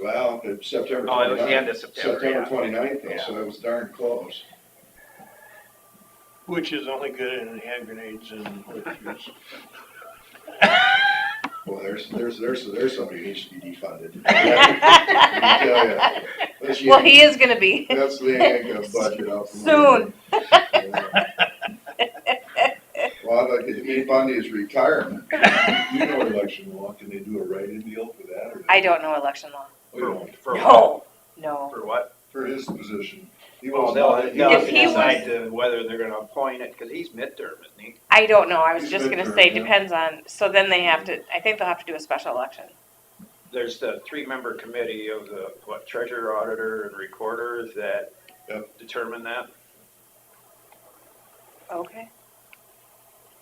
well, it's September 29th. Oh, it was the end of September, September yeah. 29th, though, Yeah. so it was darn close. Which is only good in hand grenades and horseshoes. Well, there's somebody who needs to be defunded. Let me tell you. Let's Well, he yank- is gonna be. That's the yank of budget out from Soon. Yeah. Well, I'd like to defund his retirement. You know election law, can they do a write-in deal for that? Or I don't know election law. We don't, For what? No, no. For what? for his position. He Well, was they'll not- If he decide to whether they're gonna appoint it, because he's midterm, isn't he? I don't know. I was He's just gonna midterm, say, yeah. depends on, so then they have to, I think they'll have to do a special election. There's the 3-member committee of the, treasurer, auditor, and recorder that Yep. determine that. Okay.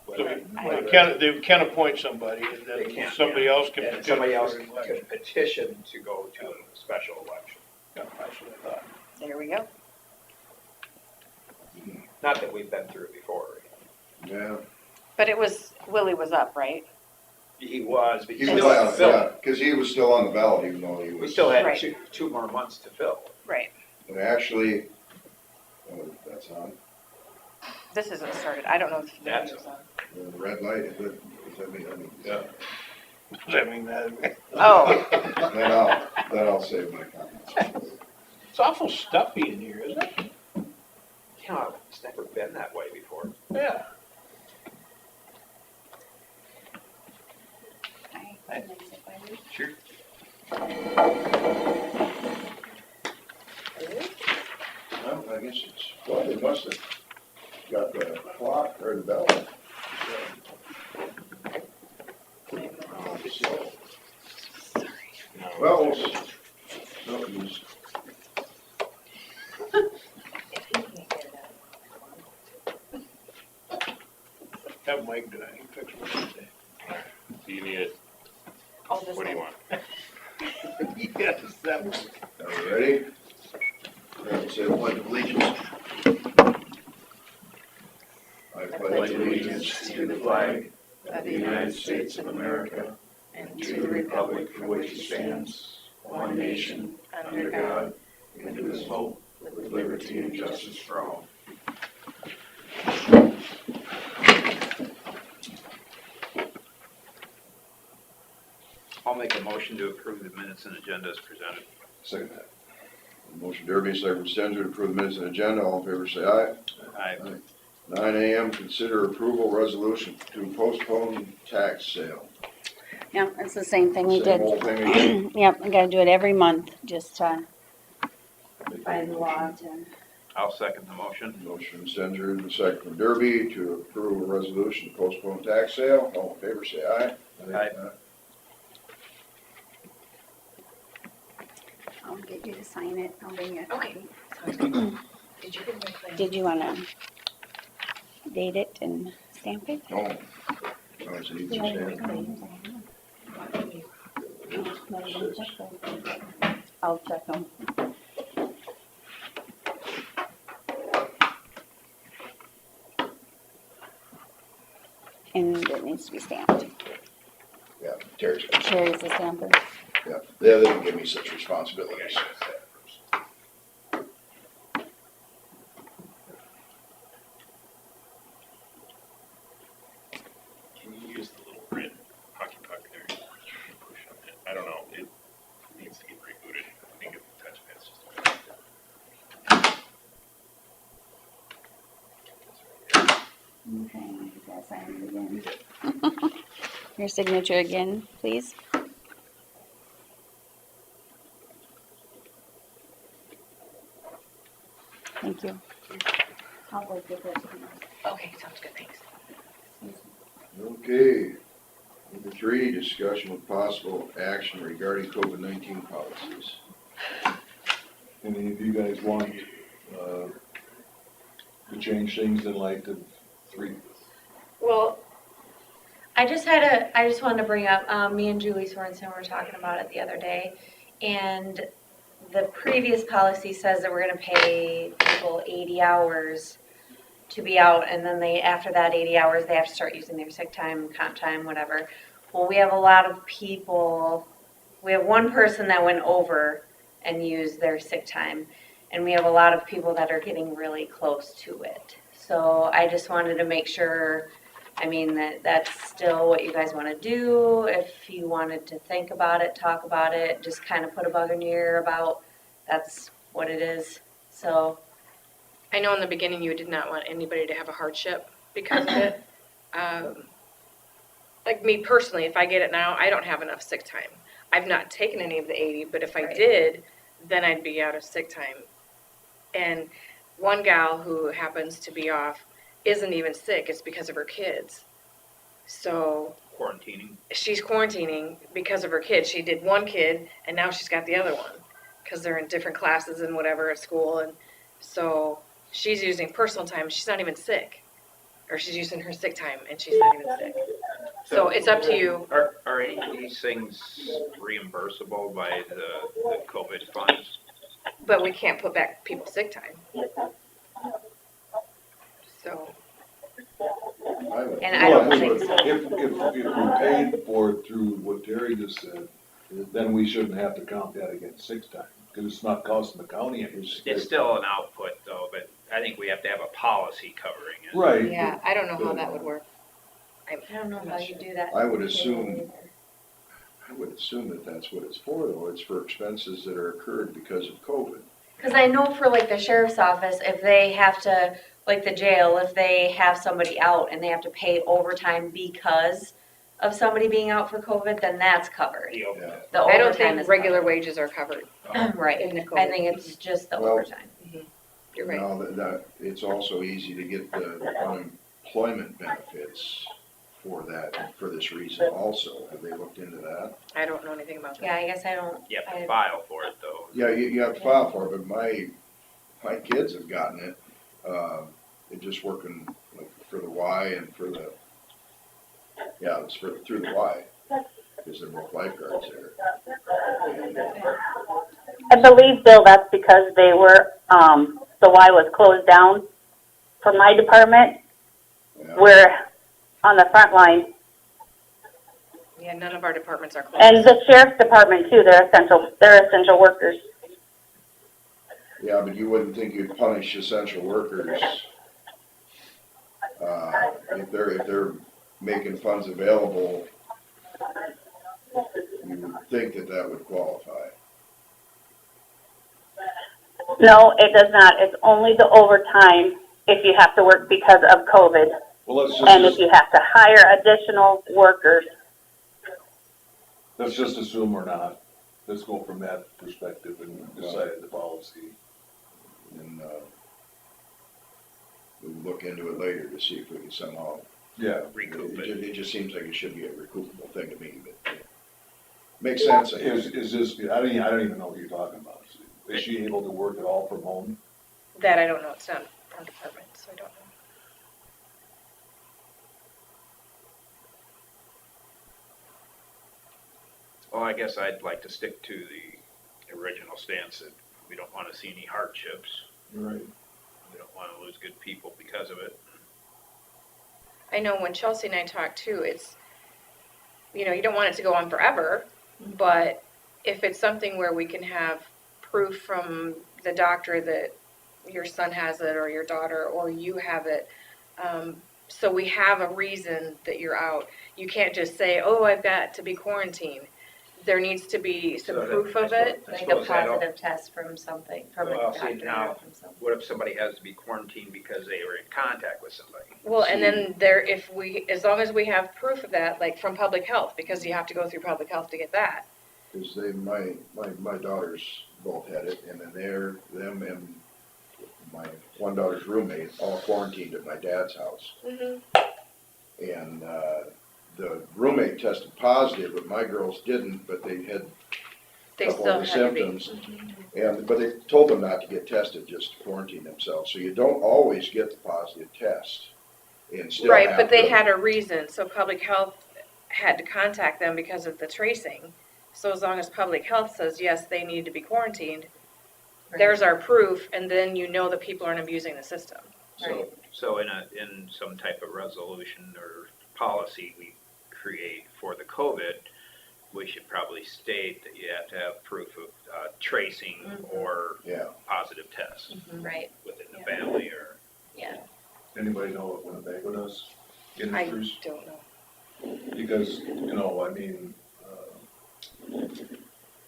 So whether- they can appoint somebody and They then can, somebody yeah. else can. And petition somebody else for an can election. petition to go to a special election. Yeah, that's what I thought. There we go. Not that we've been through it before. Yeah. But Willie was up, right? He was, but He he was still had to out, fill. yeah, because he was still on the ballot, even though he We was. still had Right. two more months to fill. Right. And actually, oh, that's on, This isn't started. I don't know if the That's- video's on. the red light, is it, does that mean, Yeah. Does that mean that? Oh, then I'll save my comments. It's awful stuffy in here, isn't it? Yeah, it's never been that way before. Yeah. Sure. Well, I guess it's, well, they must have got the clock or the bell. So, well, no, he's, Have Mike do that. He fixed it. Do you need it? oh, this What do you one. want? Yes, that one. are we ready? Let's say the pledge of allegiance. I pledge allegiance to the flag of the United States of America and to the republic for which it stands, one nation, under God, indivisible, with liberty and justice for all. I'll make a motion to approve the minutes and agenda as presented. Second that. Motion Derby, second from Stenger to approve the minutes and agenda. All in favor say aye. Aye. 9 a.m. Consider approval resolution to postpone tax sale. Yeah, it's the same thing we Same did. old thing again. Yep, we gotta do it every month, just by the law to. I'll second the motion. Motion from Stenger and second from Derby to approve a resolution to postpone tax sale. All in favor say aye. Aye. I'll get you to sign it, I'll bring you a Okay. copy. Did you get my plan? Did you wanna date it and stamp it? No. No, it's an easy stand. I'll check them. And it needs to be stamped. Yeah, Terry's got it. Sherry's the stamper. Yeah, they didn't give me such responsibilities. Can you use the little red hockey puck there? Push on it. I don't know. It needs to get rebooted. I think if the touchpad's just. Okay, you gotta sign it again. Your signature again, please. Thank you. I'll go get this. Okay, sounds good, thanks. Okay. Number 3, discussion with possible action regarding COVID-19 policies. Any of you guys want, to change things in light of 3? Well, I just wanted to bring up, me and Julie Sorensen were talking about it the other day, and the previous policy says that we're gonna pay people 80 hours to be out, and then after that 80 hours, they have to start using their sick time, comp time, whatever. Well, we have a lot of people we have one person that went over and used their sick time, and we have a lot of people that are getting really close to it. So I just wanted to make sure, I mean, that's still what you guys want to do. If you wanted to think about it, talk about it, just kind of put a bug in your ear about, that's what it is. So, I know in the beginning you did not want anybody to have a hardship because of it. Like me personally, if I get it now, I don't have enough sick time. I've not taken any of the 80, but if I Right. did, then I'd be out of sick time. And one gal who happens to be off isn't even sick, it's because of her kids. So Quarantining. she's quarantining because of her kids. She did one kid and now she's got the other one because they're in different classes and whatever at school. And so she's using personal time. She's not even sick. Or she's using her sick time and she's not even sick. So it's up to you. Are any of these things reimbursable by the COVID funds? But we can't put back people's sick time. So, and I don't Well, think so. If we paid for it through what Terry just said, then we shouldn't have to count that against sick time, because it's not costing the county anything. It's still an output though, but I think we have to have a policy covering it. Right. yeah, I don't know how that would work. I don't know how you do that. I would assume that that's what it's for, though. It's for expenses that are occurred because of COVID. Because I know for like the sheriff's office, if they have to, like the jail, if they have somebody out and they have to pay overtime because of somebody being out for COVID, then that's covered. The overtime. The I don't overtime think is regular covered. wages are covered. Right, in the I COVID. think it's just the Well, overtime. You're right. Now, that it's also easy to get the unemployment benefits for that, for this reason also. Have they looked into that? I don't know anything about that. Yeah, I guess I don't, You have I- to file for it though. Yeah, you have to file for it, but my kids have gotten it. They're just working like for the Y and for the, yeah, it's through the Y, because they're both lifeguards there. And, I believe, Bill, that's because they were, the Y was closed down for my department. yeah. We're on the front line. Yeah, none of our departments are closed. And the sheriff's department too, they're essential workers. Yeah, but you wouldn't think you'd punish essential workers, if they're making funds available. You would think that would qualify. No, it does not. It's only the overtime if you have to work because of COVID. Well, And if you have to hire additional workers. let's just assume we're not. Let's go from that perspective and decide the policy. And, we'll look into it later to see if we can somehow, Yeah. Recoup it. it just seems like it should be a recoupable thing to me, but makes sense. I Is guess. this, I don't even know what you're talking about. Is she able to work it all from home? That I don't know. It's not our department, so I don't know. Well, I guess I'd like to stick to the original stance that we don't want to see any hardships. Right. We don't want to lose good people because of it. I know when Chelsea and I talked too, it's, you know, you don't want it to go on forever, but if it's something where we can have proof from the doctor that your son has it or your daughter or you have it, so we have a reason that you're out. You can't just say, oh, I've got to be quarantined. There needs to be some So that- proof of I it. like a suppose I don't- positive test from something, from a Well, see, doctor now- or from something. What if somebody has to be quarantined because they were in contact with somebody? Well, and then there, if we, as long as we have proof of that, like from public health, because you have to go through public health to get that. Because my daughters both had it, and then them and my one daughter's roommate all quarantined at my dad's house. And, the roommate tested positive, but my girls didn't, but they had They a couple still of the had to be. symptoms. But they told them not to get tested, just to quarantine themselves. So you don't always get the positive test and still Right, have but they to- had a reason, so public health had to contact them because of the tracing. So as long as public health says, yes, they need to be quarantined, there's our proof, and then you know that people aren't abusing the system. Right. So in some type of resolution or policy we create for the COVID, we should probably state that you have to have proof of tracing or Yeah. positive tests Right, within the family or. yeah. Anybody know what Winnebago does? I Industries? don't know. Because, you know, I mean,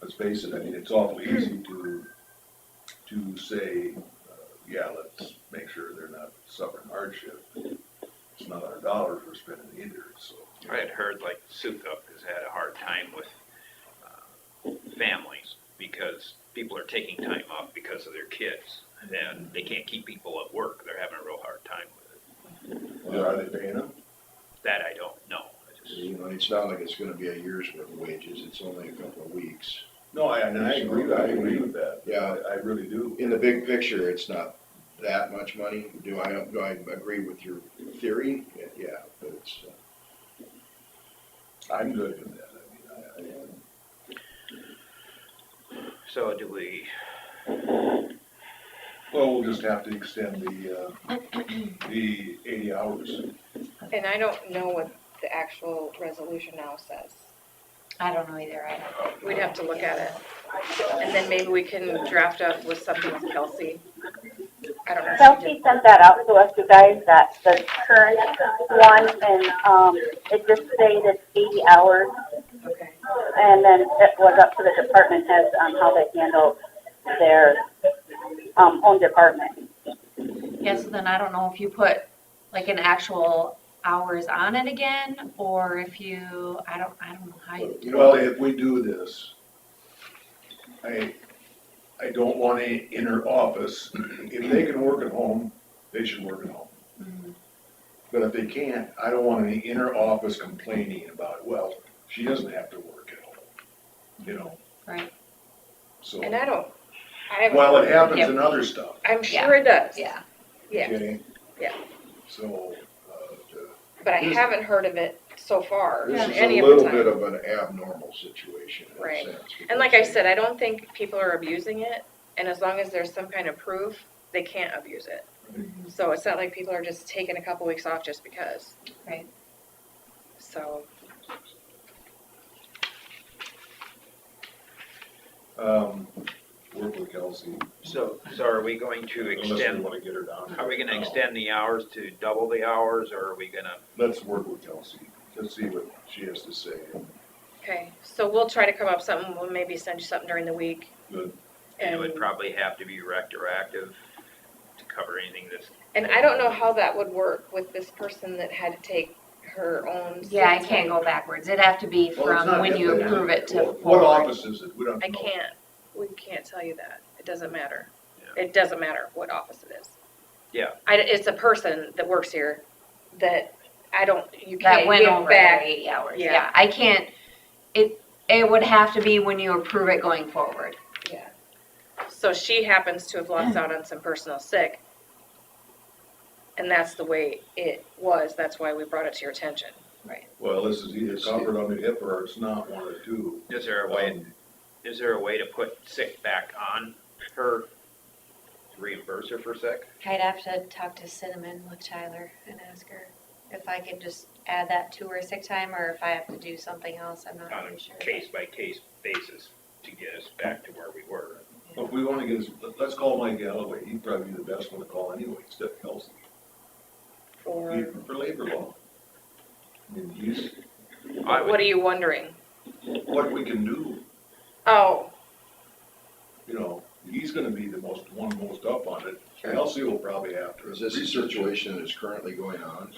let's face it, I mean, it's awfully easy to say, yeah, let's make sure they're not suffering hardship. It's not our dollars we're spending either, so. I had heard like Sukup has had a hard time with families because people are taking time off because of their kids. And they can't keep people at work. They're having a real hard time with it. Well, are they paying them? That I don't know. I just, You know, it's not like it's gonna be a year's worth of wages, it's only a couple of weeks. No, I agree with that. Yeah. I really do. In the big picture, it's not that much money. Do I agree with your theory? Yeah, but it's, I'm good with that, I mean, so do we, well, we'll just have to extend the 80 hours. And I don't know what the actual resolution now says. I don't know either, We'd have to look at it. And then maybe we can draft up with something with Kelsey. I don't know. if she Kelsey sent that out to us, you guys, that the current one, and, it just stated 80 hours, did. Okay. and then it was up to the department heads on how they handle their, own department. Yeah, so then I don't know if you put like an actual hours on it again, or if you, I don't know how you. you know, Well, if we do this, I don't want any inner office. If they can work at home, they should work at home. But if they can't, I don't want any inner office complaining about, well, she doesn't have to work at home, you know? Right. So, And I haven't. well, it happens in other stuff, I'm sure it does. Yeah. Yeah, okay? Yeah. So, but I haven't heard of it so far, this is any a of the little bit time. of an abnormal situation in a Right. sense. And like I said, I don't think people are abusing it, and as long as there's some kind of proof, they can't abuse it. So it's not like people are just taking a couple weeks off just because. Right. So, work with Kelsey, so are we going to unless we extend, wanna get her down. are we gonna extend the hours to double the hours or are we gonna? Let's work with Kelsey, let's see what she has to say. okay, so we'll try to come up with something, we'll maybe send you something during the week. Good. And it would And, probably have to be retroactive to cover anything that's. and I don't know how that would work with this person that had to take her own. Yeah, I sick can't time. go backwards. It'd have to be Well, it's from not when you yet, approve it to What forward. office is it? We don't I know. can't, we can't tell you that, it doesn't matter. Yeah. It doesn't matter what office it is. Yeah. It's a person that works here that you That can't went give over back. their 8 hours. Yeah. Yeah, I can't, it would have to be when you approve it going forward. Yeah. So she happens to have lost out on some personal sick. And that's the way it was, that's why we brought it to your attention. Well, this is either covered on the hip or it's not, one of the two. Is there a way, is there a way to put sick back on her, to reimburse her for sick? I'd have to talk to Cinnamon with Tyler and ask her if I could just add that to her sick time, or if I have to do something else, I'm not On really a sure. case-by-case basis to get us back to where we were. If we wanna get, let's call Mike Galloway, he'd probably be the best one to call anyway, instead of Kelsey, Or, even for labor law. I mean, he's, I would, what are you wondering? what we can do, Oh, you know, he's gonna be the most up on it. Sure. Kelsey will probably have to. Is this a research it. situation that is currently going on?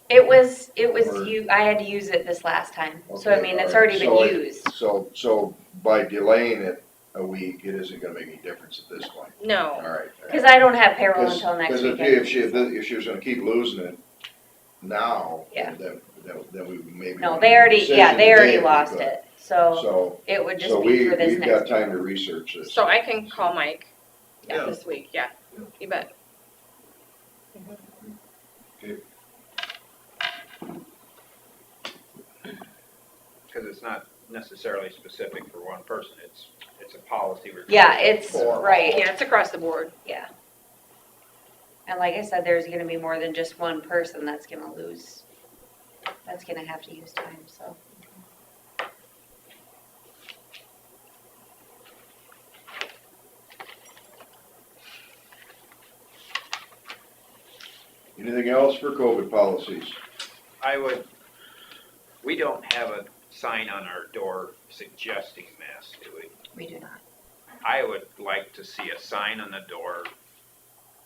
It was Or- I had to use it this last time, so I Okay, mean, it's all right. already So been it- used. So by delaying it a week, it isn't gonna make any difference at this point? All no, right. Cause I don't have payroll until next Because weekend. if she was gonna keep losing it now, Yeah. then we maybe. No, want they to make a already, decision yeah, they today already if we lost could. it, so So, it would just so be for this we've got next. time to research this. so I can call Mike Yeah. this week, yeah, you bet. because it's not necessarily specific for one person, it's a policy. Yeah, it's, for- right, Yeah, it's across the board. yeah. And like I said, there's gonna be more than just one person that's gonna have to use time, so. Anything else for COVID policies? We don't have a sign on our door suggesting masks, do we? We do not. I would like to see a sign on the door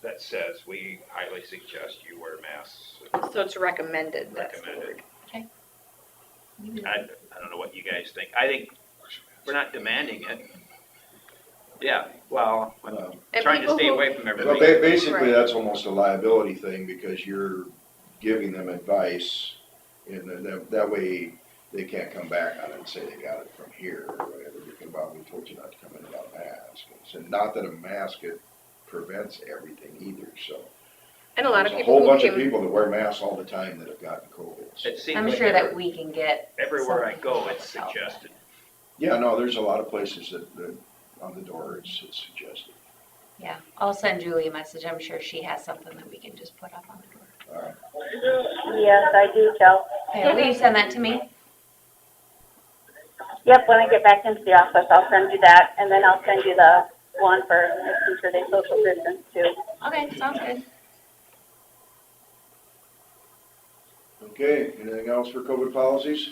that says, we highly suggest you wear masks. So it's recommended, that's the Recommended. word. I don't know what you guys think. I think we're not demanding it. Yeah, well, I'm And trying to people stay who- away from Well, everything. basically, Right. that's almost a liability thing because you're giving them advice and then that way they can't come back on it and say they got it from here or whatever, because, well, we told you not to come in without a mask. And not that a mask, it prevents everything either, so. And a lot of There's people a whole bunch who of came, people that wear masks all the time that have gotten COVID. So. It seems I'm like sure that we can get. everywhere I something go, it's to help. suggested. Yeah, no, there's a lot of places that on the door it's suggested. Yeah, I'll send Julie a message. I'm sure she has something that we can just put up on the door. All right. Yes, I do, Joe. Okay, will you send that to me? Yep, when I get back into the office, I'll send you that, and then I'll send you the one for making sure they social distance too. Okay, sounds good. Okay, anything else for COVID policies?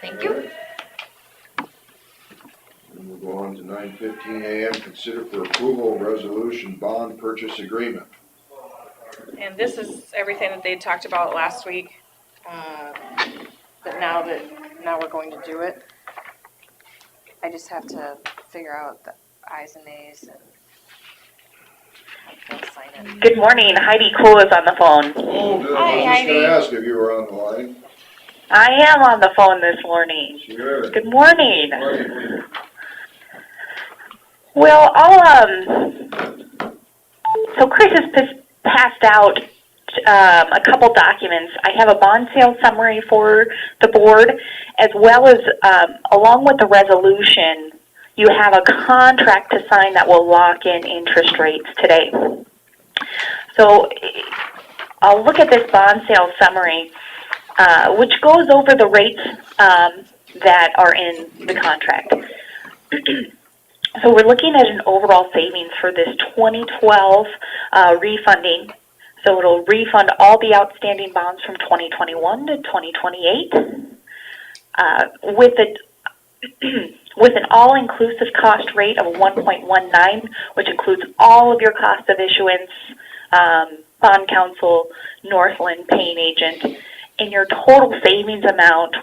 Thank you. And we'll go on to 9:15 a.m. Consider for approval resolution bond purchase agreement. And this is everything that they talked about last week, but now we're going to do it. I just have to figure out the ayes and nays and have to sign it. Good morning, Heidi Cool is on the phone. Oh, good. Hi, I was just Heidi. gonna ask if you were on the line. I am on the phone this morning. Sure. Good morning. Morning. Well, so Chris has passed out a couple documents. I have a bond sale summary for the board, as well as, along with the resolution, you have a contract to sign that will lock in interest rates today. So I'll look at this bond sale summary, which goes over the rates that are in the contract. So we're looking at an overall savings for this 2012 refunding. So it'll refund all the outstanding bonds from 2021 to 2028 with an all-inclusive cost rate of 1.19, which includes all of your cost of issuance, bond counsel, Northland, paying agent, and your total savings amount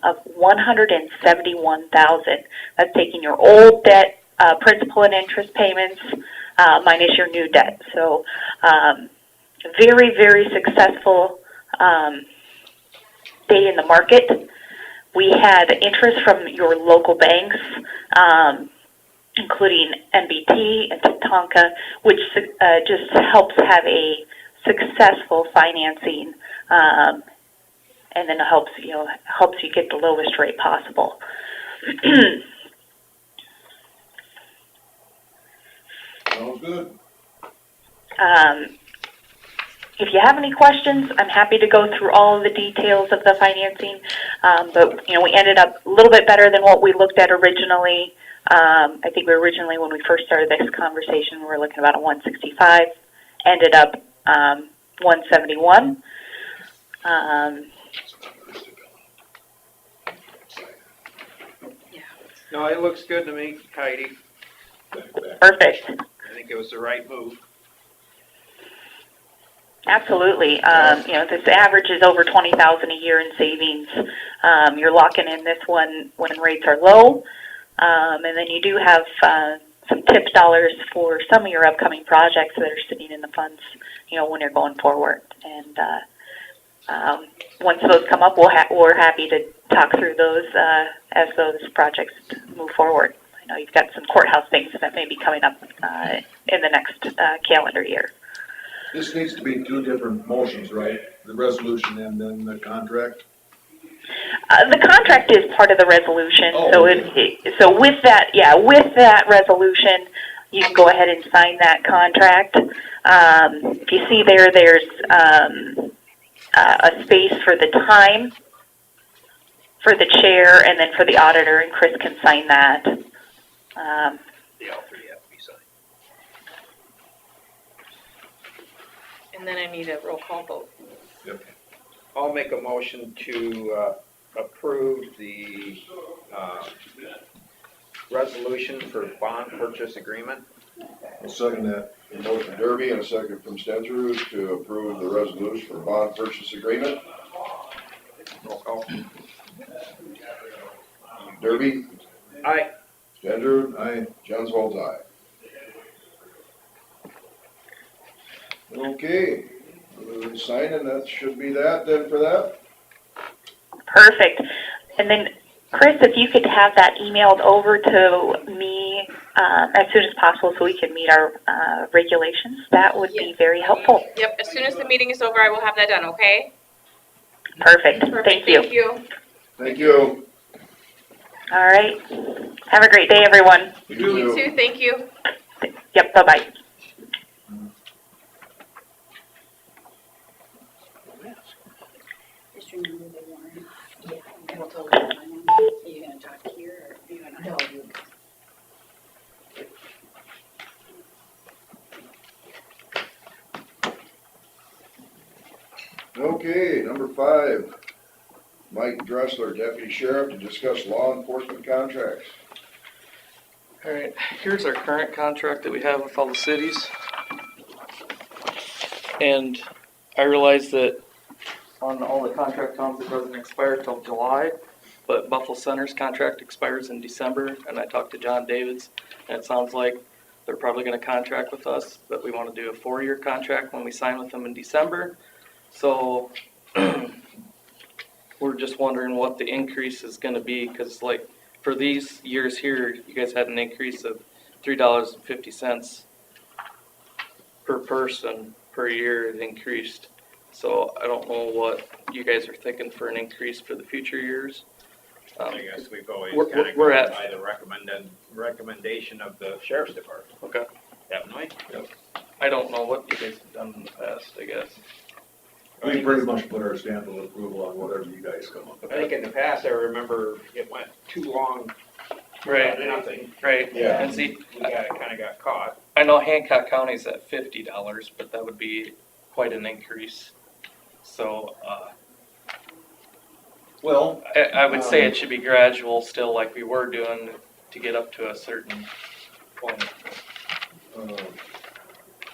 of $171,000. That's taking your old debt, principal and interest payments, minus your new debt. So very, very successful day in the market. We had interest from your local banks, including MBT and Tatanka, which just helps have a successful financing, and then it helps you get the lowest rate possible. Sounds good. If you have any questions, I'm happy to go through all of the details of the financing. But we ended up a little bit better than what we looked at originally. I think we originally, when we first started this conversation, we were looking about a 165. Ended up 171. No, it looks good to me, Heidi. Perfect. I think it was the right move. Absolutely. This average is over $20,000 a year in savings. You're locking in this one when rates are low, and then you do have some tip dollars for some of your upcoming projects that are sitting in the funds, when you're going forward. And once those come up, we're happy to talk through those as those projects move forward. I know you've got some courthouse things that may be coming up in the next calendar year. This needs to be two different motions, right? The resolution and then the contract? The contract is part of the resolution, Oh, so okay. so with that resolution, you can go ahead and sign that contract. If you see there's a space for the time for the chair and then for the auditor, and Chris can sign that. They all three have to be signed. And then I need a roll call vote. I'll make a motion to approve the resolution for bond purchase agreement. I'll second that. A motion from Derby and a second from Stencruz to approve the resolution for bond purchase agreement. Roll call. Derby, Aye. Stencruz, Aye. John's votes aye. Okay, signing, that should be that then for that. Perfect. And then, Chris, if you could have that emailed over to me as soon as possible so we can meet our regulations, that would be very helpful. Yep, as soon as the meeting is over, I will have that done, okay? Perfect. Thank you. Thank you. Thank you. All right. Have a great day, everyone. You too, thank you. Yep, bye-bye. Just remember they weren't. Yeah, we'll totally fine. Are you gonna talk here or are you gonna? No, you. Okay, number 5, Mike Dressler, Deputy Sheriff, to discuss law enforcement contracts. All right, here's our current contract that we have with all the cities. And I realize that on all the contract terms, it doesn't expire till July, but Buffalo Center's contract expires in December, and I talked to John Davids, and it sounds like they're probably gonna contract with us, but we wanna do a 4-year contract when we sign with them in December. So we're just wondering what the increase is gonna be, cause like for these years here, you guys had an increase of $3.50 per person per year. It increased. So I don't know what you guys are thinking for an increase for the future years. I guess we've always we're- kind of we're gone at- by the recommendation of the sheriff's department, Okay. haven't we? I don't know what you guys have done in the past, I guess. We pretty much put our stamp of approval on whatever you guys come up I with. think in the past, I remember it went too long, Right, nothing. right. Yeah. And see, We kind of got caught. I know Hancock County's at $50, but that would be quite an increase. So, Well, I would say it should be gradual still like we were doing to get up to a certain point.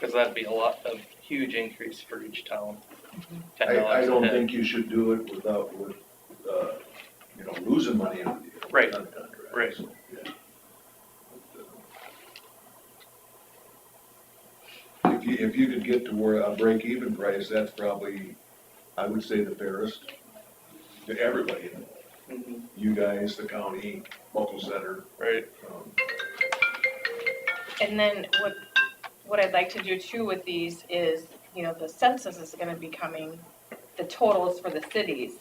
Cause that'd be a huge increase for each town. $10 I don't a head. think you should do it without, losing money on the Right. on the contract. Right. So, yeah. If you could get to where a break-even price, that's probably, I would say, the fairest to everybody. Mhm. You guys, the county, Buffalo Center. Right. And then what I'd like to do too with these is, the census is gonna be coming, the totals for the cities.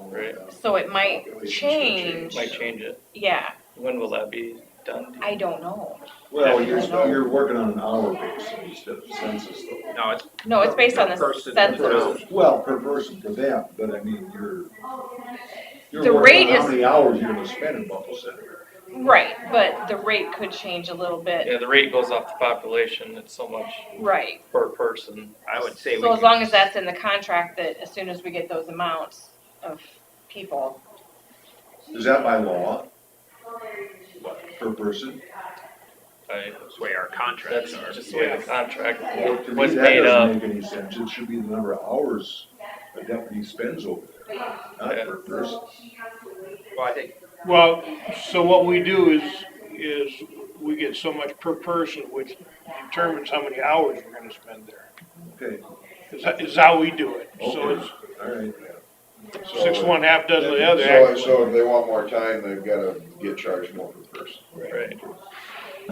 Right. So it might Population's change, Might change it. yeah, When will that be done? I don't know. Well, you're working on an hour basis instead of census though. No, it's No, it's based on the Per person, per census. Well, per person for them, but I mean, you're The rate working on how is- many hours you're gonna spend in Buffalo Center. Right, but the rate could change a little bit, Yeah, the rate goes off the population. It's so much right. per person. I would say we So as could- long as that's in the contract, that as soon as we get those amounts of people, Is that by law? Per person? That's the way our contracts That's are. just the way the contract Well, to me, was that made up. doesn't make any sense. It should be the number of hours a deputy spends over there, not per person. Well, I think, Well, so what we do is we get so much per person, which determines how many hours we're gonna spend there. Okay, Is how we do it. So Okay. it's all right. 6 1, half dozen of the other. So actually. if they want more time, they've gotta get charged more per person. Right.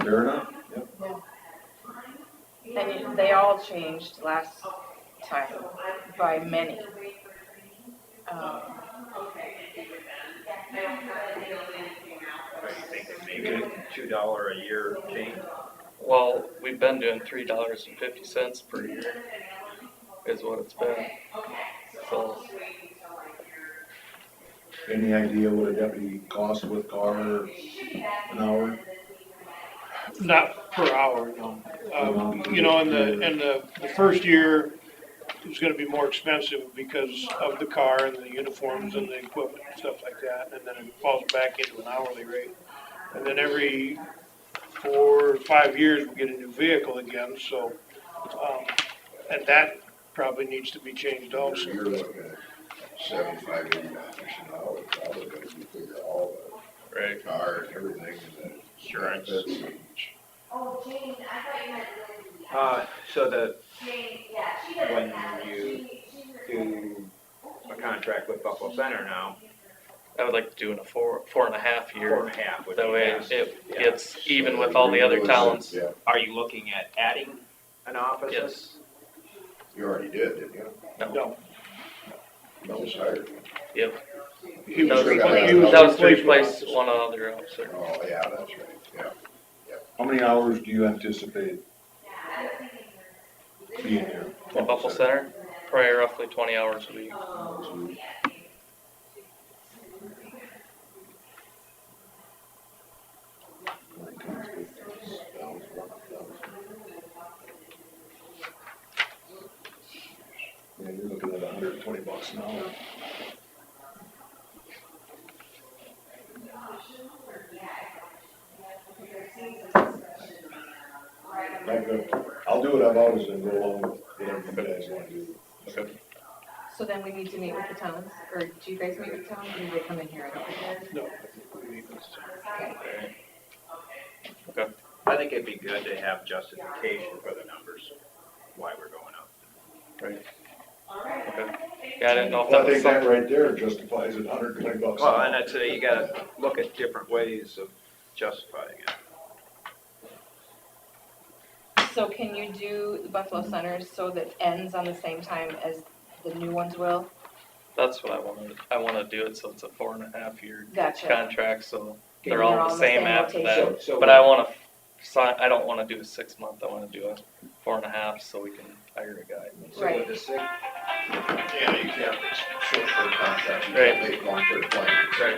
Fair enough? Yep. and they all changed last time by many. I think maybe $2 a year change. Well, we've been doing $3.50 per year is what it's been. So, Any idea what a deputy costs with car an hour? Not per hour, no. In the first year, is gonna be more expensive because of the car and the uniforms and the equipment and stuff like that, and then it falls back into an hourly rate. And then every 4 or 5 years, we get a new vehicle again, so, and that probably needs to be changed also. You're looking at 75, 80 dollars an hour, probably gonna be figure all Right. the car and everything and then. Insurance. Benefits. So when you do a contract with Buffalo Center now, I would like to do in a 4.5 year. 4.5 would be That way best. it Yeah. gets even with all the other towns. Yeah, Are you looking at adding an office? Yes. you already did, didn't you? No, No, was hired. Yep. he was, That was- he was That was to replaced. replace one other officer. Oh, yeah, that's right, yeah. How many hours do you anticipate being here? At Buffalo Center, probably roughly 20 hours a week. Yeah, you're looking at $120 an hour. I'll do what I've always done, go along with whatever you guys want to do. Okay. So then we need to meet with the towns, or do you guys meet with the towns, or do they come in here? No. I think it'd be good to have justification for the numbers, why we're going up. Right. Okay. Yeah, I didn't know if Well, that I was think that something. right there justifies it, $120. Well, and I'd say you gotta look at different ways of justifying it. So can you do the Buffalo Centers so that ends on the same time as the new ones will? That's what I wanted. I want to do it so it's a 4.5 year Gotcha. contract, so And they're all the on same after rotation. that. So But I want to sign. I don't want to do a 6 month. I want to do a 4.5 so we can hire a guy. So Right. with the six, Yeah, you can't, it's short-term contracts, you Right. can't make long-term plans. Right.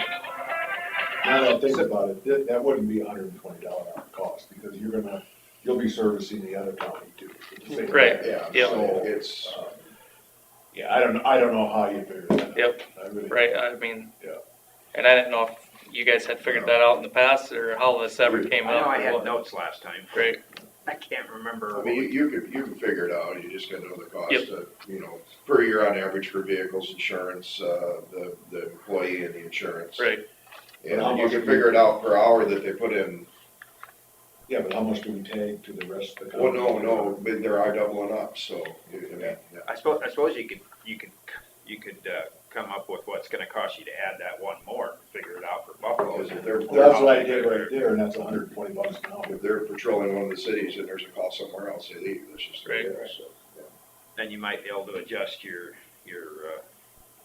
Now that I think about it, that wouldn't be $120 cost, because you'll be servicing the other county too. Right. Yeah, Yep. so it's, yeah, I don't know how you figure that out. Yep. I really don't. Right. I mean. Yeah. And I didn't know if you guys had figured that out in the past or how this ever came I know up. I or had what. notes last time. Great. I can't remember. I mean, you can figure it out, you just gotta know the cost Yep. of, per year on average for vehicles, insurance, the employee and the insurance. Right. And you can figure it out per hour that they put in. Yeah, but how much do we take to the rest of the Well, county? no, but there are doubling up, so, yeah. I suppose you could come up with what's gonna cost you to add that one more, figure it out for Buffalo. Because if they're. That's what I did right there, and that's $120 an hour. If they're patrolling one of the cities and there's a call somewhere else, they leave, that's just the way it is, so, yeah. Then you might be able to adjust your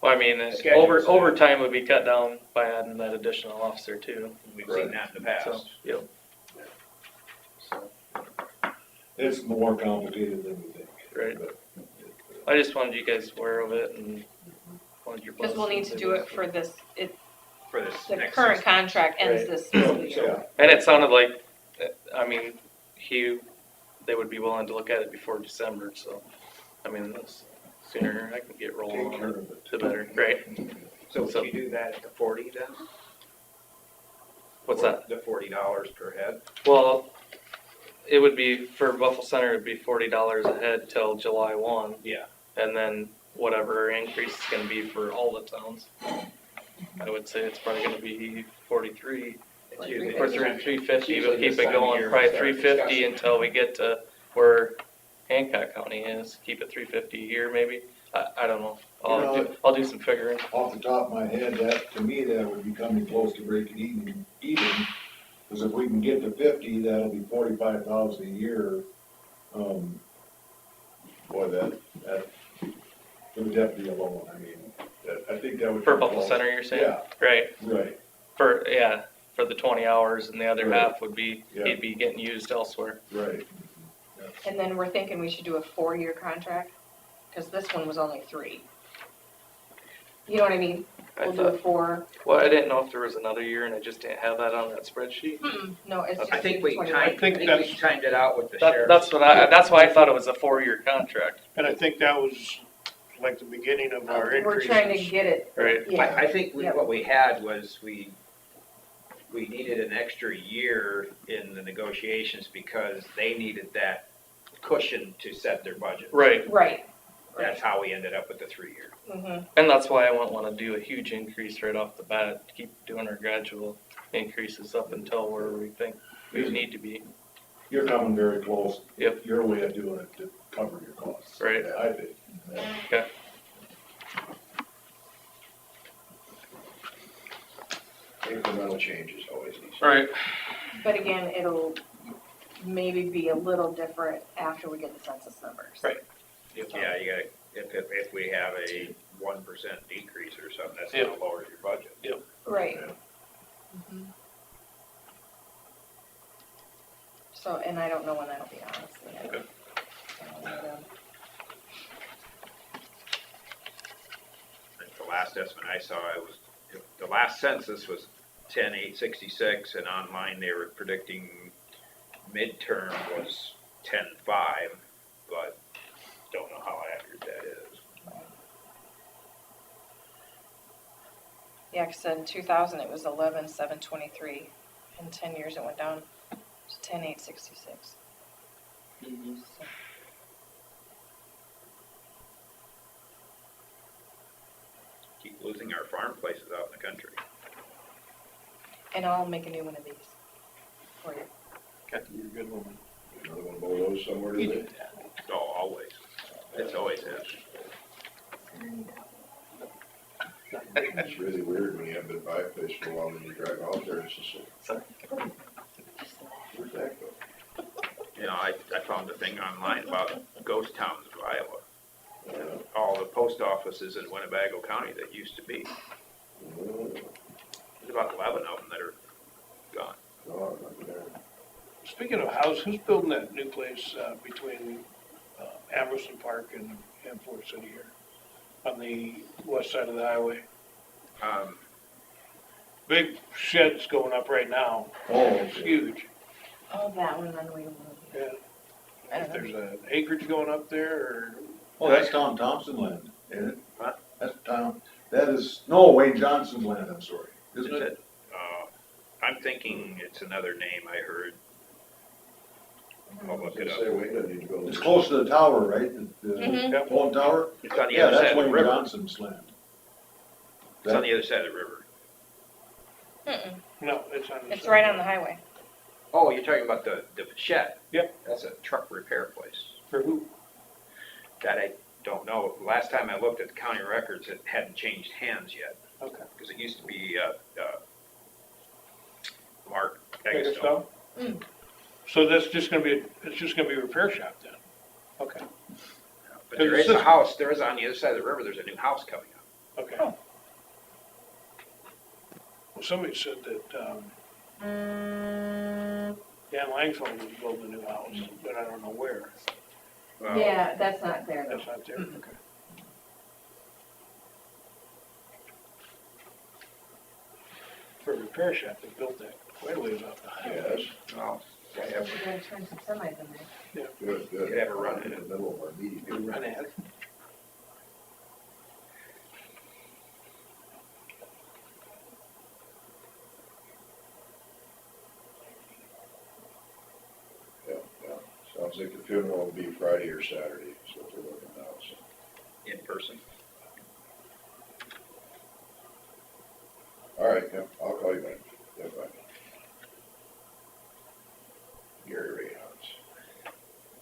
Well, I mean, Schedules. overtime would be cut down by adding that additional officer too. we've seen that in the So, past. yep. So, It's more complicated than we think. Right. But- I just wanted you guys aware of it and wanted your. Because we'll need to do it for this, For this the next current system. contract ends Right. this fiscal year. Yeah, And it sounded like, I mean, they would be willing to look at it before December, so, I mean, the sooner I can get rolling take on care it, of it. the better. Great. So would you do that at the 40 then? What's that? The $40 per head? Well, it would be, for Buffalo Center, it'd be $40 a head till July 1. Yeah. And then whatever increase is gonna be for all the towns. I would say it's probably gonna be 43. It's usually- Or 350, Usually but keep this it time of going, year we probably start 350 discussing. until we get to where Hancock County is. Keep it 350 a year maybe. I don't know. I'll do some figuring. Off the top of my head, to me, that would be coming close to breaking even, because if we can get to 50, that'll be 45,000 a year. Boy, that, for the deputy alone, I mean, I think that would. For come Buffalo close. Center, you're saying? Yeah, Right. right, For the 20 hours and the other Right. half would be, Yeah. he'd be getting used elsewhere. right. And then we're thinking we should do a 4-year contract, because this one was only 3. You know what I mean? I We'll do a thought, 4. well, I didn't know if there was another year and I just didn't have that on that spreadsheet. No, it's just I think we 21. timed it out with the sheriff. That's why I thought it was a 4-year contract. And I think that was like the beginning of our We're increases. trying to get it, Right. yeah. I think Yep. what we had was we needed an extra year in the negotiations because they needed that cushion to set their budget. Right, Right. That's how we ended up with the 3-year. Mm-hmm. and that's why I wouldn't wanna do a huge increase right off the bat, keep doing our gradual increases up until where we think we need to be. You're coming very close. Yep. Your way of doing it to cover your costs. Right. I think. Okay. Incremental changes always easy. Right. But again, it'll maybe be a little different after we get the census numbers. Right. Yeah, you gotta, if we have a 1% decrease or something, that's Yep. gonna lower your budget. Right. Yeah. Mhm. So, and I don't know when that'll be, honestly. I don't- I don't know. The last estimate I saw, the last census was 10,866, and online they were predicting midterm was 10,5, but don't know how accurate that is. Yeah, 'cause in 2000, it was 11,723. In 10 years, it went down to 10,866. Mhm. Keep losing our farm places out in the country. And I'll make a new one of these for you. You're a good woman. Another one of those somewhere today. Oh, always. It's always is. It's really weird when you haven't been by a place for a while and you drive out there, it's just Sorry. like, where's that go? You know, I found a thing online about ghost towns of Iowa. Yeah. All the post offices in Winnebago County that used to be. There's about 11 of them that are gone. Oh, look there. Speaking of houses, who's building that new place between Amherst Park and Fort City here? On the west side of the highway? Big shed's going up right now. Oh, It's okay. huge. Oh, that one, then we will. Yeah. I If don't know. there's an acreage going up there or, Oh, that's Tom Thompson land, isn't it? Huh? That's Tom, that is, no, Wayne Johnson's land, I'm sorry, isn't Is it? it? I'm thinking it's another name I heard. I'll look it Say, up. wait, I need to go. It's close to the tower, right? The Mhm. phone tower? It's on the Yeah, other side that's of the Wayne river. Johnson's land. It's on the other side of the river. Mm-mm. no, it's on the. It's right on the highway. Oh, you're talking about the shed? Yep. That's a truck repair place. For who? That I don't know. Last time I looked at the county records, it hadn't changed hands yet. Okay. Because it used to be, Mark Bigger Eggstone. stuff? Mm. So that's just gonna be, it's just gonna be a repair shop then? Okay, But there is a house, there is on the other side of the river, there's a new house coming up. okay. Oh. Well, somebody said that, Dan Langsford was building a new house, but I don't know where. Well, Yeah, that's not there though. That's not there, Mm-mm. okay. For a repair shop, they built that quite a ways off the highway. Yes, Well, So we're gonna turn some semis in there. good, good. Could have a run in the middle of our meeting. Good run at it. Yeah, yeah. Sounds like the funeral will be Friday or Saturday, is what they're looking now, so. in person. All right, yeah, I'll call you back. Yeah, bye. Gary Ray Hans.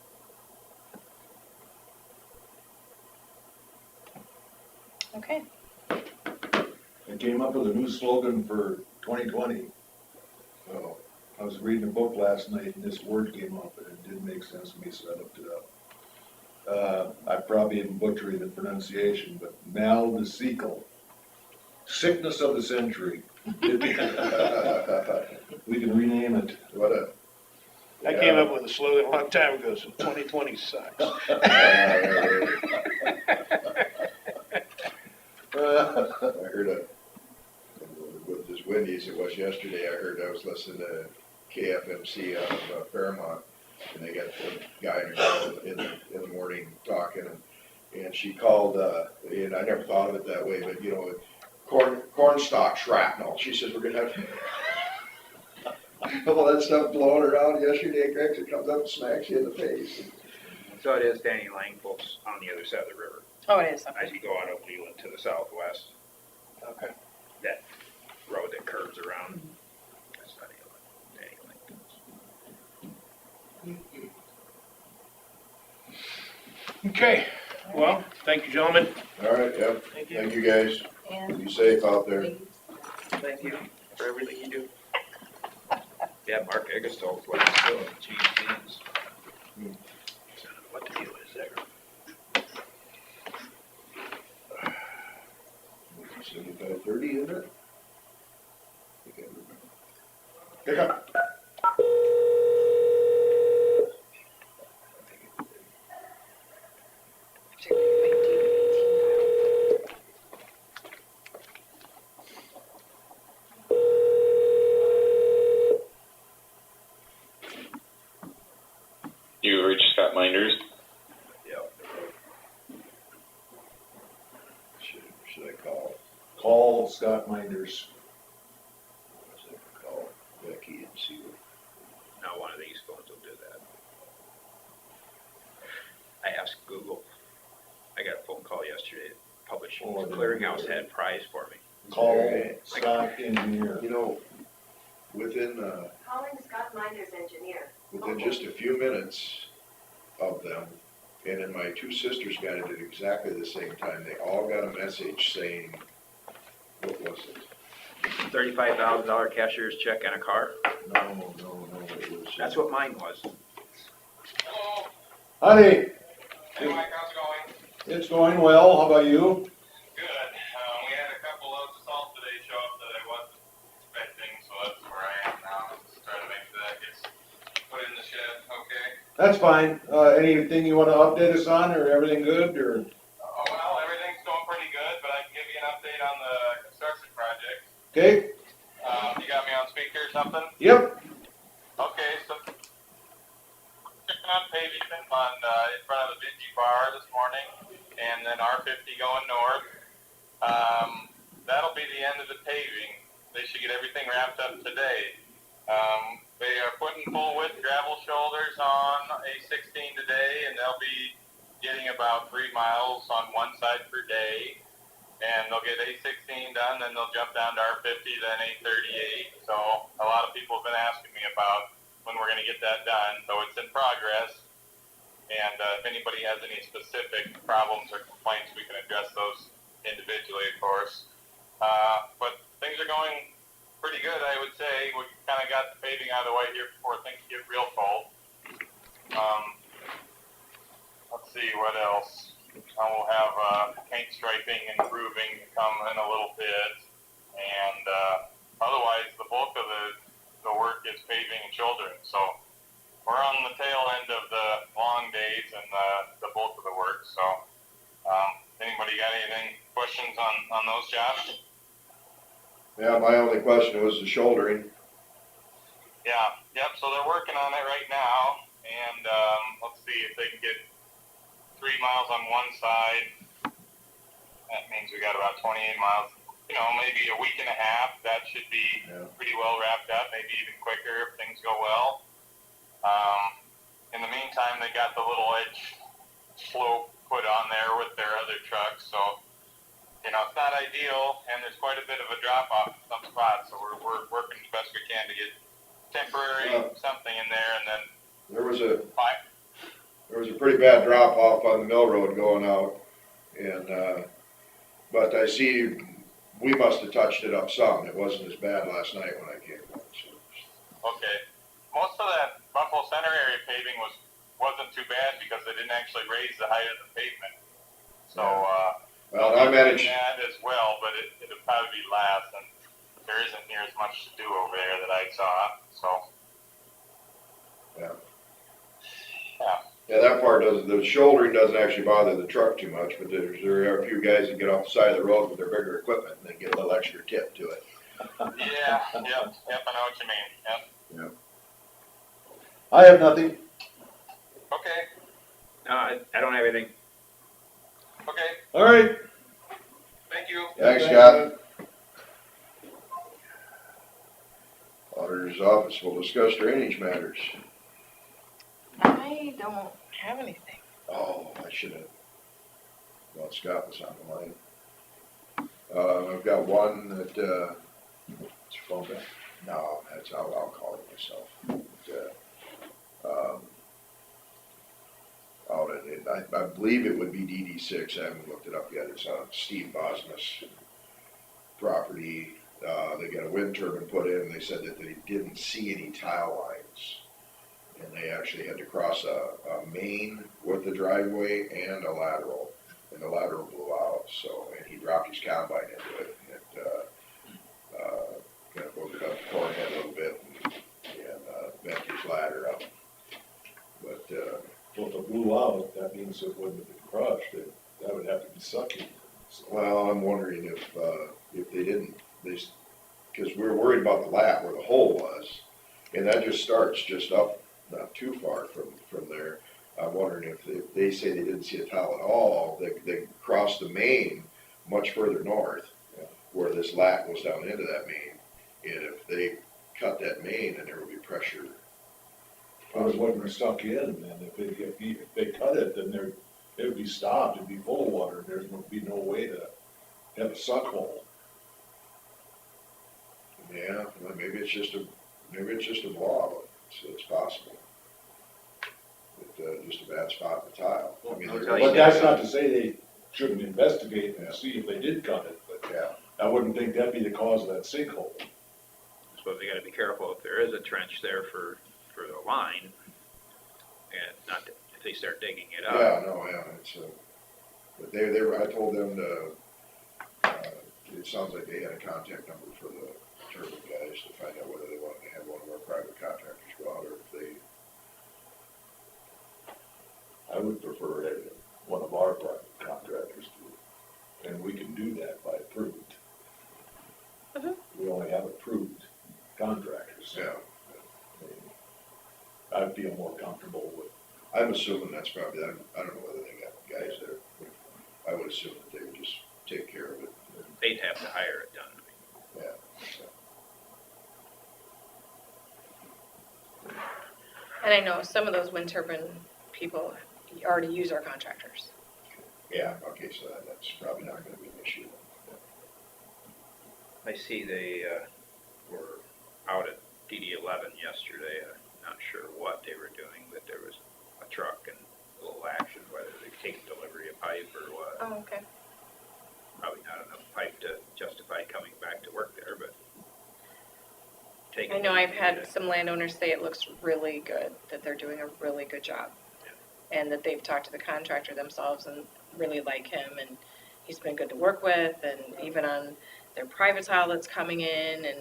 Okay. I came up with a new slogan for 2020. Oh, I was reading a book last night and this word came up and it didn't make sense to me, so I looked it up. I probably am butchering the pronunciation, but malvesical, sickness of the century. We can rename it. what a. I came up with a slogan a long time ago, so 2020 sucks. I heard with this Wendy's, it was yesterday, I was listening to KFMC out of Fairmont, and they got the guy in the morning talking, and And she called, and I never thought of it that way, but you know, corn stalk shrapnel. She says, we're gonna have all that stuff blowing around yesterday, Greg, it comes up and smacks you in the face. So it is Danny Langford's on the other side of the river, Oh, it is, as you go out of Leland to the southwest, Okay. that road that curves around. That's Danny Langford's. Okay, well, thank you, gentlemen. All right, yep, Thank you. thank you guys. and Be safe out there. Thank you for everything you do. Yeah, Mark Eggestall's last still in changed hands. What the deal is there? 7530, isn't it? I can't remember. Pick up. You reached Scott Minders. Should I call? Call Scott Minders. Call Becky and see what. Now one of these phones will do that. I asked Google. I got a phone call yesterday. Publishing Clearinghouse had a prize for me. Call Scott Engineer. You know, within, Calling Scott Minders engineer. within just a few minutes of them, and then my two sisters got it at exactly the same time. They all got a message saying, what was it? $35,000 cashier's check on a car. No, it was. That's what mine was. Hello. Honey, Hey Mike, how's it going? it's going well. How about you? Good. We had a couple loads of salt today show up that I wasn't expecting, so that's where I am now. Just trying to make sure that gets put in the shed, okay? That's fine. Anything you want to update us on, or everything good, or? Oh, well, everything's going pretty good, but I can give you an update on the construction project. Okay? You got me on speaker or something? Yep. Okay, so checking on paving on in front of the Vinci Bar this morning, and then R50 going north. That'll be the end of the paving. They should get everything wrapped up today. They are putting full width gravel shoulders on A16 today, and they'll be getting about 3 miles on one side per day. And they'll get A16 done, then they'll jump down to R50, then A38. So a lot of people have been asking me about when we're going to get that done. So it's in progress. And if anybody has any specific problems or complaints, we can address those individually, of course. But things are going pretty good, I would say. We kind of got the paving out of the way here before things get real cold. Let's see, what else? We'll have paint striping and grooving come in a little bit. And otherwise, the bulk of the work is paving and shouldering. So we're on the tail end of the long days and the bulk of the work. So anybody got anything, questions on those jobs? Yeah, my only question was the shouldering. Yeah, yep, so they're working on it right now, and let's see if they can get 3 miles on one side. That means we got about 28 miles, you know, maybe a week and a half. That should be pretty well wrapped up, maybe even quicker if things go well. In the meantime, they got the little edge slope put on there with their other trucks, so you know, it's not ideal, and there's quite a bit of a drop-off in some spots, so we're working as best we can to get temporary something in there, and then There was a pretty bad drop off on the mill road going out, and but I see we must have touched it up some. It wasn't as bad last night when I came home. So. okay. Most of that Buffalo Center area paving wasn't too bad because they didn't actually raise the height of the pavement. So Well, I managed. that as well, but it'll probably be last, and there isn't near as much to do over there that I saw. So Yeah, that part doesn't. The shouldering doesn't actually bother the truck too much, but there are a few guys that get off the side of the road with their bigger equipment and they get a little extra tip to it. yeah, yep, I know what you mean. Yep. I have nothing. Okay. No, I don't have anything. Okay, All right. thank you. Thanks, Scott. Auditor's office will discuss drainage matters. I don't have anything. Oh, I should have, well, Scott was on the line. I've got one that, it's your phone back? No, I'll call it myself. I believe it would be DD6, I haven't looked it up yet, it's on Steve Bosma's property. They got a wind turbine put in, they said that they didn't see any tile lines. And they actually had to cross a main with the driveway and a lateral, and the lateral blew out, so, and he dropped his combine into it, and kind of broke it up the core head a little bit, and bent his ladder up. But, Well, if it blew out, that means it wouldn't have been crushed, that would have to be sucking. well, I'm wondering if they didn't, because we're worried about the lap where the hole was, and that just starts just up, not too far from there. I'm wondering if they say they didn't see a tile at all, they crossed the main much further north, where this lat goes down into that main, and if they cut that main, then there would be pressure. Well, it wouldn't have stuck in, and if they cut it, then it would be stopped, it'd be full of water, there's would be no way to have a suck hole. Yeah, well, maybe it's just a blob, so it's possible. But, just a bad spot in the tile. I mean, I'll tell you But that's not to say they shouldn't investigate and see if they did cut it, but yeah, I wouldn't think that'd be the cause of that sinkhole. I suppose they gotta be careful if there is a trench there for the line, and not that if they start digging it up. yeah, no, yeah, it's, but they were, I told them to, it sounds like they had a contact number for the turbine guys to find out whether they wanted to have one of our private contractors go out, or if they, I would prefer one of our private contractors to, and we can do that by approved. We only have approved contractors. yeah. I'd feel more comfortable with. I'm assuming that's probably, I don't know whether they got guys there, but I would assume that they would just take care of it. They'd have to hire it done. Yeah. So. And I know some of those wind turbine people already use our contractors. Yeah, okay, so that's probably not gonna be an issue. I see they, were out at DD11 yesterday, not sure what they were doing, but there was a truck and a little action, whether they've taken delivery of pipe or what. Oh, okay. Probably not enough pipe to justify coming back to work there, but. I know I've had some landowners say it looks really good, that they're doing a really good job. And that they've talked to the contractor themselves and really like him, and he's been good to work with, and even on their private tile that's coming in, and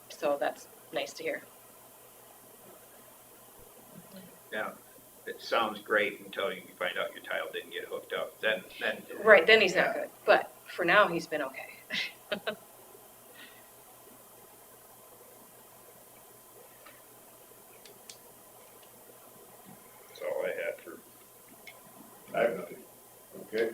so that's nice to hear. Yeah, it sounds great until you find out your tile didn't get hooked up, then. Right, then he's not good, but for now, he's been okay. That's all I had for. I have nothing. Okay.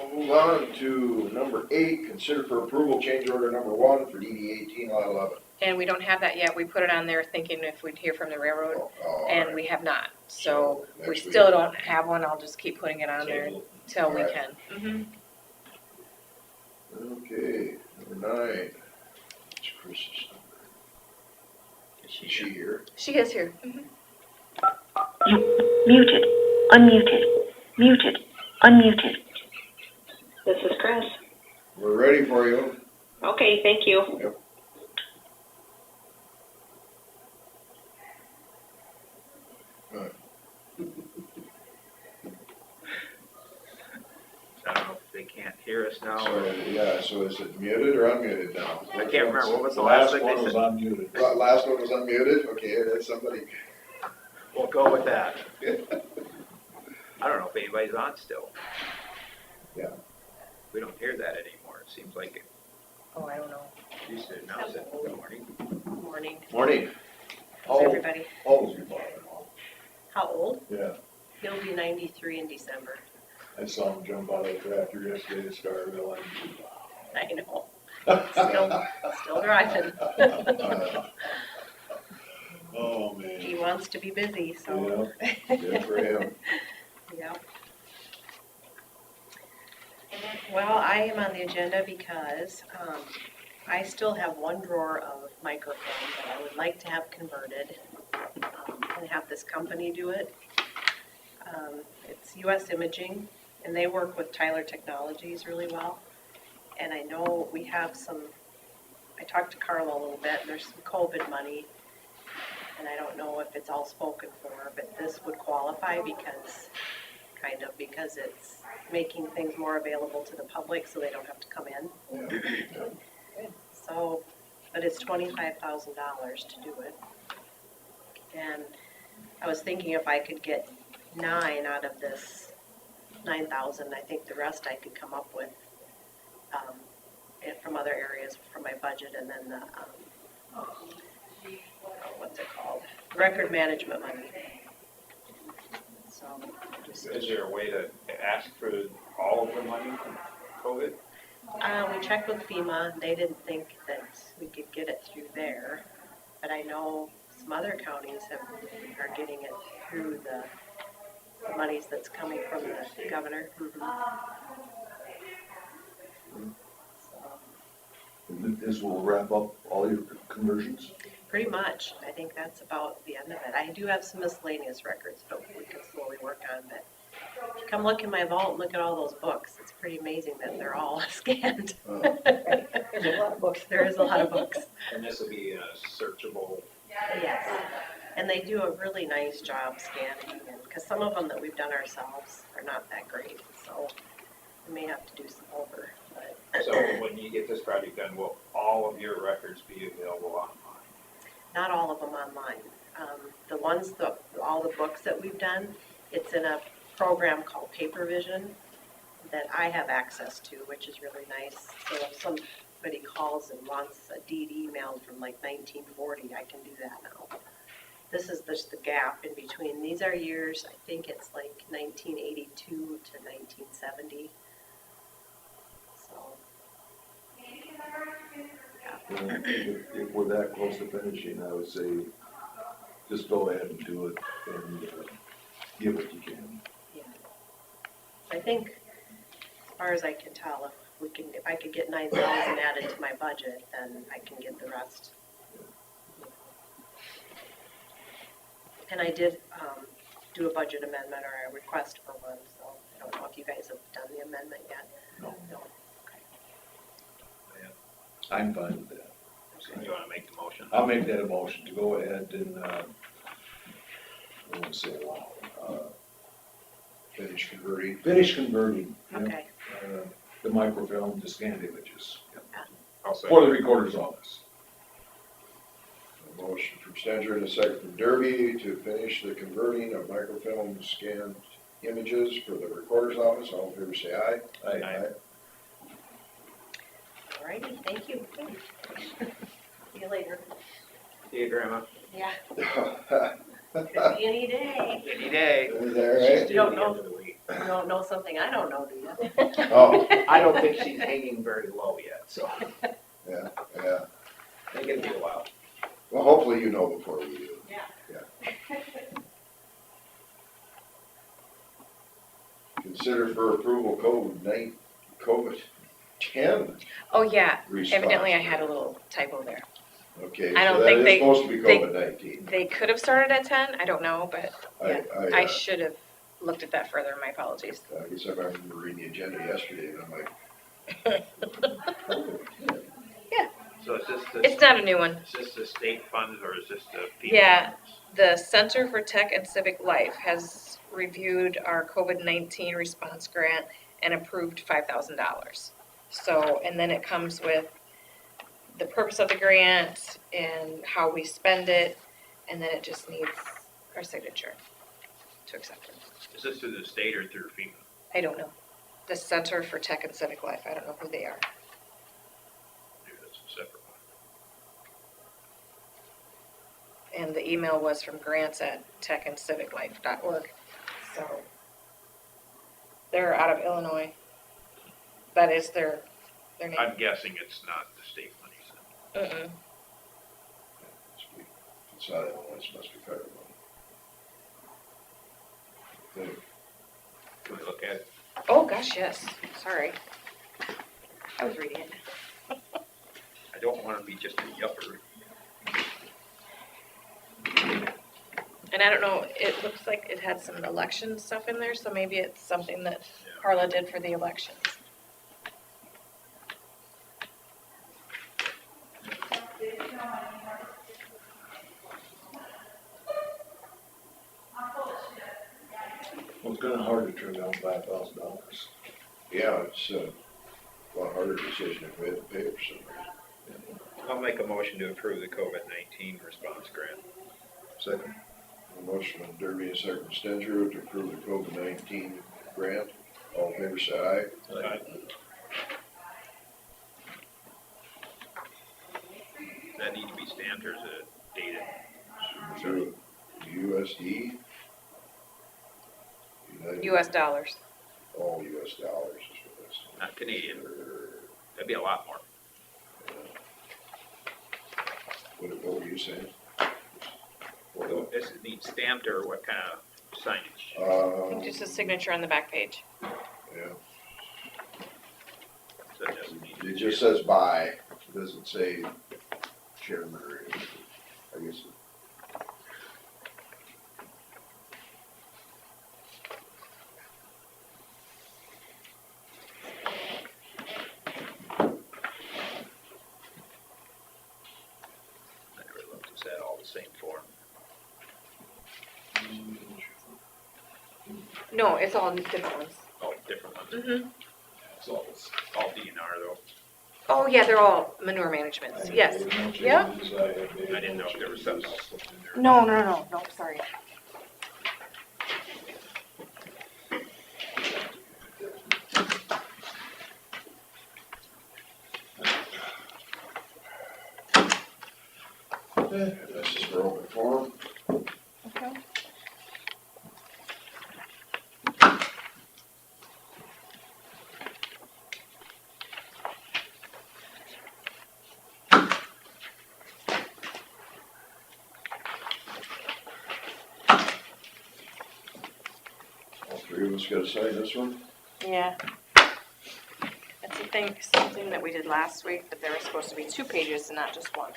And we'll move on to number 8, consider for approval change order number 1 for DD 18 lot 11. And we don't have that yet, we put it on there thinking if we'd hear from the railroad, Oh, and we have not. So we next week. still don't have one, I'll just keep putting it on there till we Alright. can. Okay, number 9. It's Chris's number. Is she here? She is here. Muted, unmuted, muted, unmuted. This is Chris. We're ready for you. Okay, thank you. I don't know if they can't hear us now, So, or, yeah, so is it muted or unmuted now? I can't remember, what was The the last last thing one they was said? unmuted. Last one was unmuted? Okay, that's somebody. We'll go with that. I don't know if anybody's on still. Yeah. We don't hear that anymore, it seems like it Oh, I don't know. used to announce it, good morning. Morning. Morning. How's everybody? How old is your father-in-law? How old? Yeah. He'll be 93 in December. I saw him jump out of the tractor yesterday at Starville. I know. Still driving. Oh, man. He wants to be busy, so. Yeah, good for him. Yeah. Well, I am on the agenda because I still have one drawer of microfilm that I would like to have converted and have this company do it. It's US Imaging, and they work with Tyler Technologies really well. And I know we have some, I talked to Carla a little bit, and there's some COVID money, and I don't know if it's all spoken for, but this would qualify because it's making things more available to the public so they don't have to come in. So, but it's $25,000 to do it. And I was thinking if I could get 9 out of this 9,000, I think the rest I could come up with from other areas from my budget, and then the, what's it called? Record management money. So, Is there a way to ask for all of the money from COVID? we checked with FEMA, they didn't think that we could get it through there, but I know some other counties are getting it through the monies that's coming from the governor. And this will wrap up all your conversions? Pretty much, I think that's about the end of it. I do have some miscellaneous records, but we can slowly work on that. Come look in my vault and look at all those books. It's pretty amazing that they're all scanned. There's a lot of books. There is a lot of books. And this will be searchable. Yes, and they do a really nice job scanning, because some of them that we've done ourselves are not that great, so we may have to do some over. But So when you get this project done, will all of your records be available online? not all of them online. The ones, all the books that we've done, it's in a program called Paper Vision that I have access to, which is really nice. So if somebody calls and wants a deed emailed from like 1940, I can do that now. This is just the gap in between. These are years, I think it's like 1982 to 1970. So, If we're that close to finishing, I would say, just go ahead and do it and give what you can. yeah. I think, as far as I can tell, if I could get 9,000 added to my budget, then I can get the rest. And I did do a budget amendment or a request for one, so I don't know if you guys have done the amendment yet. No. No. I'm fine with that. So you want to make the motion? I'll make that a motion to go ahead and, I won't say finish converting. Yep, Okay. The microfilm to scanned images. Yep. I'll say. For the recorder's office. A motion from Stenger and a second from Derby to finish the converting of microfilm scanned images for the recorder's office. All in favor say aye. Aye. Alrighty, thank you. See you later. See you, Grandma. Yeah, Aye. could be any day. Any day. Is that right? You don't know something I don't know, do you? Oh, I don't think she's hanging very low yet, so yeah. I think it'll be a while. Well, hopefully you know before we do. Yeah. Consider for approval COVID-10 Oh, yeah, response. evidently I had a little typo there. Okay, I don't so that think is they- supposed to be they- COVID-19. They could have started at 10, I don't know, but yeah, I I should have looked at that further, my apologies. guess I remember reading the agenda yesterday and I'm like, So is this the, It's not a new one. is this the state funds or is this the FEMA Yeah. funds? The Center for Tech and Civic Life has reviewed our COVID-19 response grant and approved $5,000. So, and then it comes with the purpose of the grant and how we spend it, and then it just needs our signature to accept it. Is this through the state or through FEMA? I don't know. The Center for Tech and Civic Life, I don't know who they are. Maybe that's a separate one. And the email was from grants@techandciviclife.org, so. They're out of Illinois. That is their name. I'm guessing it's not the state money. Mm-mm. It's not Illinois, it must be federal money. Can we look at it? Oh, gosh, yes. Sorry. I was reading it. I don't wanna be just a yupper. And I don't know, it looks like it had some election stuff in there, so maybe it's something that Carla did for the elections. Well, it's kinda hard to turn down $5,000. Yeah, it's a lot harder decision if we had to pay it for some reason. I'll make a motion to approve the COVID-19 response grant. Second. A motion from Derby and second from Stenger to approve the COVID-19 grant. All in favor, say aye. Does that need to be stamped or is it dated? To USD. US dollars. All US dollars is what that's. Not Canadian. That'd be a lot more. What were you saying? So does it need stamped or what kind of signage? I think just a signature on the back page. Yeah, So it doesn't need. it just says by, it doesn't say chairman or anything. I guess. I never looked, is that all the same form? No, it's all different ones. Oh, different ones? Mm-hmm. It's all DNR though. Oh, yeah, they're all manure managements, yes. Yep. I didn't know if there was something else put in there. No, sorry. This is for open forum. Okay. All three of us gotta sign this one. Yeah. That's the thing, something that we did last week, but there were supposed to be 2 pages and not just 1.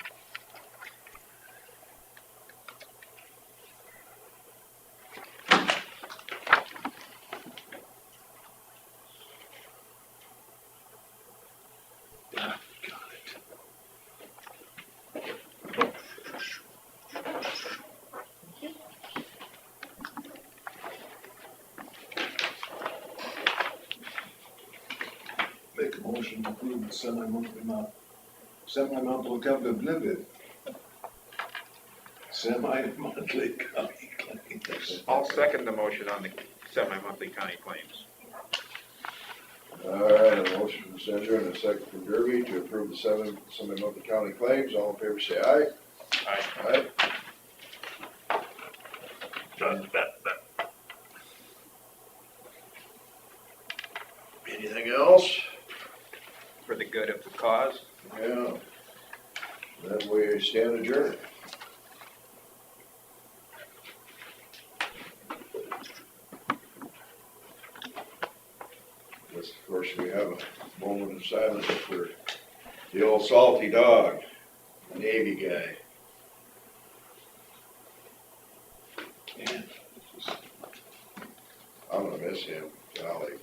Make a motion to approve the semi-monthly covenant. Semi-monthly county claims. I'll second the motion on the semi-monthly county claims. All right, a motion from Stenger and a second from Derby to approve the semi-monthly county claims. All in favor, say aye. Aye. Aye. Anything else? For the good of the cause. Yeah. Then we stand adjourned. Yes, of course, we have a moment of silence for the old salty dog, Navy guy. I'm gonna miss him, golly.